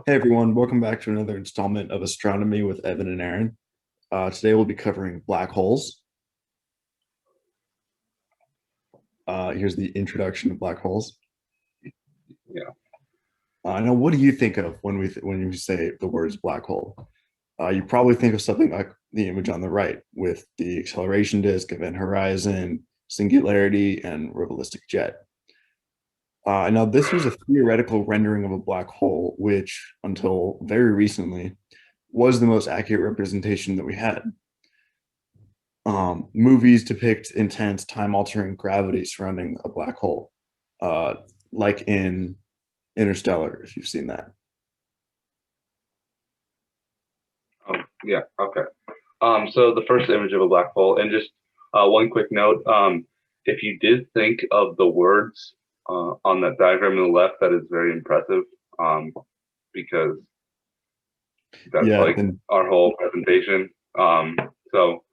Hey everyone, welcome back to another installment of Astronomy with Evan and Aaron. Today we'll be covering black holes. Here's the introduction to black holes. Yeah. Now, what do you think of when you say the words black hole? You probably think of something like the image on the right with the acceleration disk, event horizon, singularity, and relativistic jet. Now, this was a theoretical rendering of a black hole, which until very recently was the most accurate representation that we had. Movies depict intense time-altering gravity surrounding a black hole, uh, like in Interstellar, if you've seen that. Yeah. Okay. So the first image of a black hole, and just one quick note, if you did think of the words on that diagram on the left, that is very impressive, because that's Yeah, like then our whole presentation. So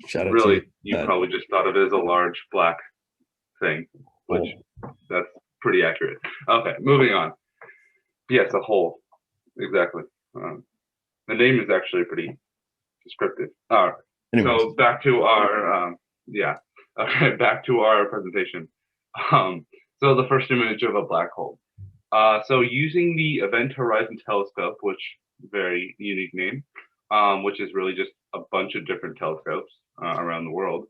shout out to you. really, you That probably just thought of it as a large black thing, which hole. that's pretty accurate. Okay, moving on. Yes, a hole. Exactly. Um, the name is actually pretty descriptive. All right. Anyways, So back to our yeah. Okay, back to our presentation. Um, so the first image of a black hole. So using the Event Horizon Telescope, which very unique name, which is really just a bunch of different telescopes around the world,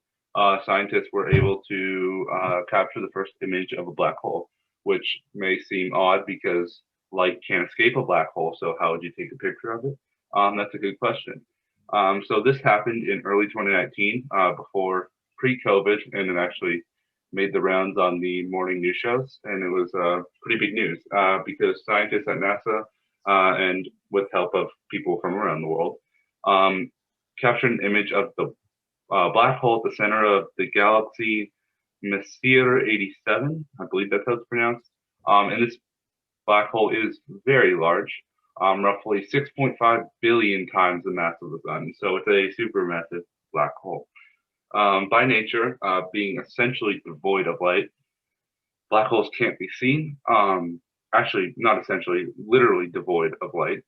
scientists were able to capture the first image of a black hole, which may seem odd because light can't escape a black hole. So how would you take a picture of it? That's a good question. So this happened in early 2019, before pre-COVID, and it actually made the rounds on the morning news shows, and it was pretty big news because scientists at NASA and with help of people from around the world um, captured an image of the black hole at the center of the galaxy Messier 87. I believe that's how it's pronounced. And this black hole is very large, roughly 6.5 billion times the mass of the sun. So it's a supermassive black hole. By nature, being essentially devoid of light, black holes can't be seen. Actually, not essentially, literally devoid of light.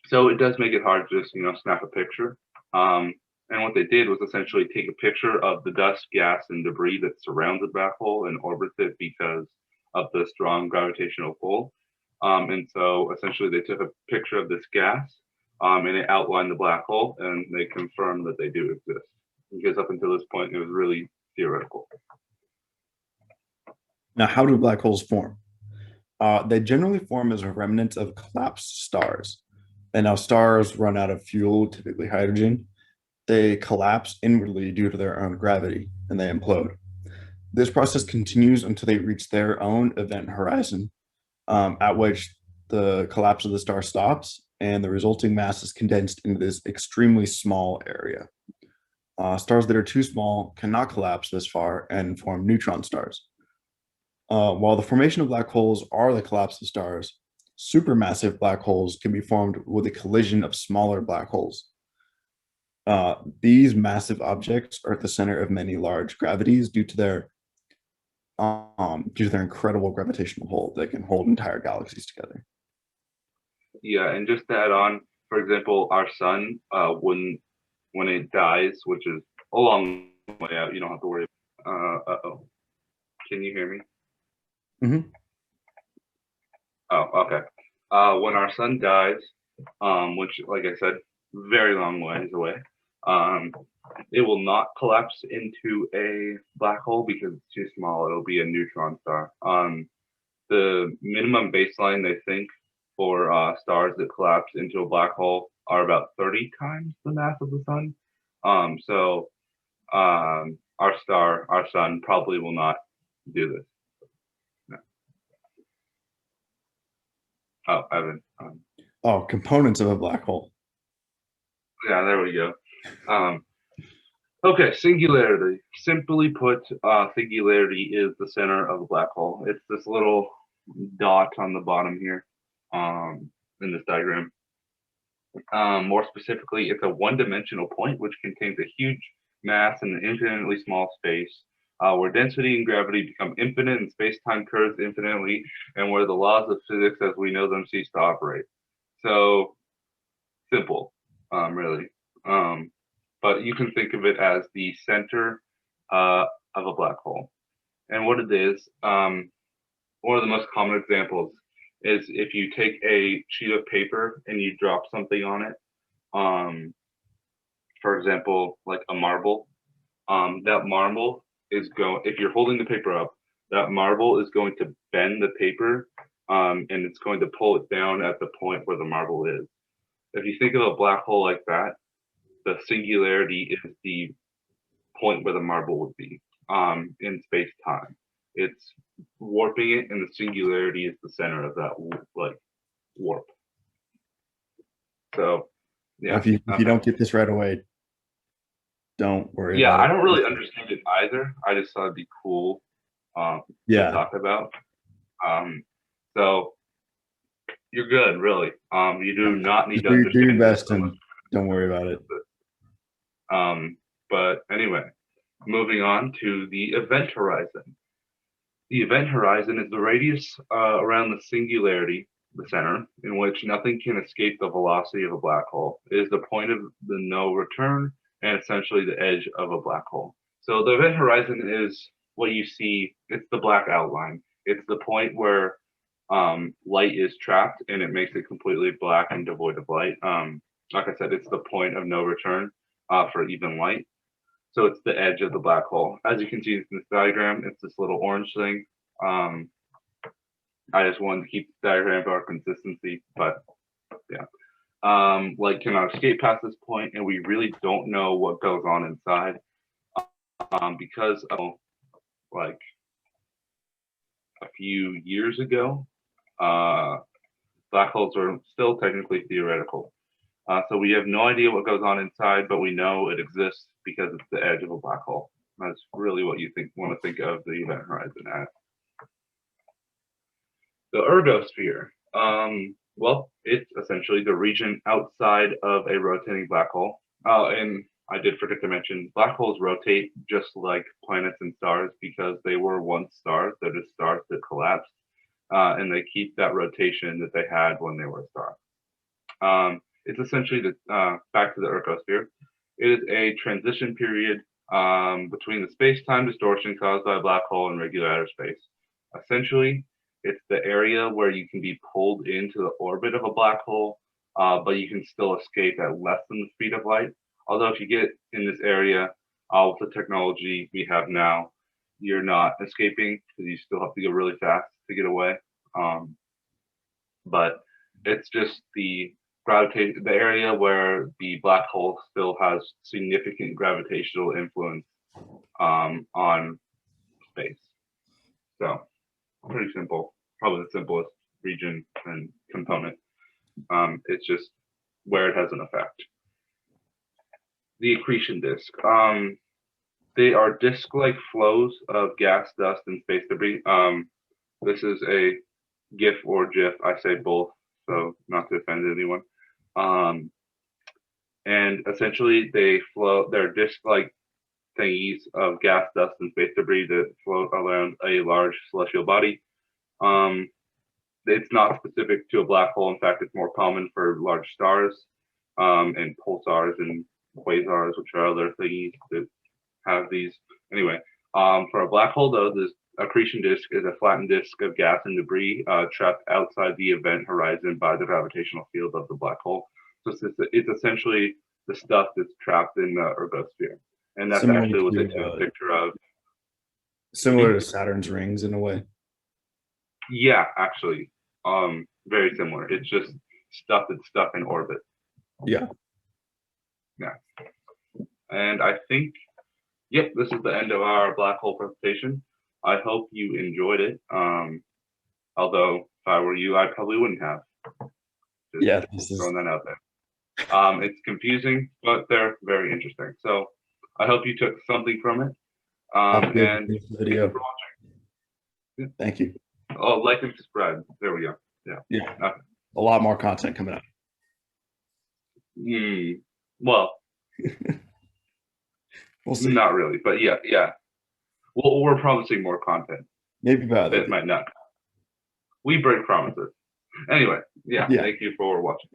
So it does make it hard to just snap a picture. And what they did was essentially take a picture of the dust, gas, and debris that surrounds the black hole and orbits it because of the strong gravitational pull. And so essentially they took a picture of this gas, and it outlined the black hole, and they confirmed that they do exist. Because up until this point, it was really theoretical. now how do black holes form? They generally form as a remnant of collapsed stars. And now stars run out of fuel, typically hydrogen. They collapse inwardly due to their own gravity, and they implode. This process continues until they reach their own event horizon, at which the collapse of the star stops and the resulting mass is condensed into this extremely small area. Stars that are too small cannot collapse this far and form neutron stars. While the formation of black holes are the collapse of stars, supermassive black holes can be formed with a collision of smaller black holes. These massive objects are at the center of many large gravities due to their incredible gravitational pull that can hold entire galaxies together. Yeah, and just to add on, for example, our sun, when it dies, which is a long way out, you don't have to worry. Oh, can you hear me? Mhm. Oh, okay. When our sun dies, which, like I said, very long ways away, um, it will not collapse into a black hole because it's too small. It'll be a neutron star. The minimum baseline they think for stars that collapse into a black hole are about 30 times the mass of the sun. So our sun, probably will not do this. No. Oh, Evan. Oh, components of a black hole. Yeah, there we go. Um, okay, singularity. Simply put, singularity is the center of a black hole. It's this little dot on the bottom here, in this diagram. More specifically, it's a one-dimensional point which contains a huge mass in an infinitely small space. where density and gravity become infinite and space-time curves infinitely, and where the laws of physics as we know them cease to operate. So simple, really. But you can think of it as the center of a black hole. And what it is, one of the most common examples is if you take a sheet of paper and you drop something on it, for example, like a marble, that marble is going, if you're holding the paper up, that marble is going to bend the paper and it's going to pull it down at the point where the marble is. If you think of a black hole like that, the singularity is the point where the marble would be in space-time. It's warping it, and the singularity is the center of that like warp. So, yeah. If you don't get this right away, don't worry. Yeah, about I it. don't really understand it either. I just thought it'd be cool to talk about. So you're good, really. You do not need to understand. Do your best and don't worry about it. But anyway, moving on to the event horizon. The event horizon is the radius around the singularity, the center, in which nothing can escape the velocity of a black hole. It is the point of the no return and essentially the edge of a black hole. So the event horizon is what you see. It's the black outline. It's the point where light is trapped and it makes it completely black and devoid of light. Like I said, it's the point of no return for even light. So it's the edge of the black hole. As you can see in this diagram, it's this little orange thing. I just wanted to keep the diagram for our consistency, but yeah. Light cannot escape past this point, and we really don't know what goes on inside because of, like, a few years ago, black holes are still technically theoretical. So we have no idea what goes on inside, but we know it exists because it's the edge of a black hole. That's really what you want to think of the event horizon as. The ergosphere. Well, it's essentially the region outside of a rotating black hole. And I did forget to mention, black holes rotate just like planets and stars because they were once stars. They're just stars that collapsed, and they keep that rotation that they had when they were a star. It's essentially back to the ergosphere. It is a transition period between the space-time distortion caused by a black hole and regular outer space. Essentially, it's the area where you can be pulled into the orbit of a black hole, but you can still escape at less than the speed of light. Although if you get in this area with the technology we have now, you're not escaping because you still have to go really fast to get away. But it's just the area where the black hole still has significant gravitational influence on space. So pretty simple, probably the simplest region and component. It's just where it has an effect. The accretion disk. They are disk-like flows of gas, dust, and space debris. This is a GIF or GIF. I say both, so not to offend anyone. And essentially they flow, they're disk-like thingies of gas, dust, and space debris that float around a large celestial body. It's not specific to a black hole. In fact, it's more common for large stars and pulsars and quasars, which are other thingies that have these. Anyway, for a black hole, though, this accretion disk is a flattened disk of gas and debris trapped outside the event horizon by the gravitational field of the black hole. So it's essentially the stuff that's trapped in the ergosphere. And that's Similar actually what they to, took a picture of. Similar to Saturn's rings in a way. Yeah, actually, very similar. It's just stuff that's stuck in orbit. Yeah. Yeah. And I think, yep, this is the end of our black hole presentation. I hope you enjoyed it. Although if I were you, I probably wouldn't have. Just throwing that out there. It's confusing, but they're very interesting. So I hope you took something from it. And the video. Thank you. Oh, like and subscribe. There we go. Yeah. Okay. A lot more content coming up. Well, we'll see. Not really, but yeah. Well, we're promising more content. Maybe bad. It might not. We break promises. Anyway, yeah, Yeah. thank you for watching.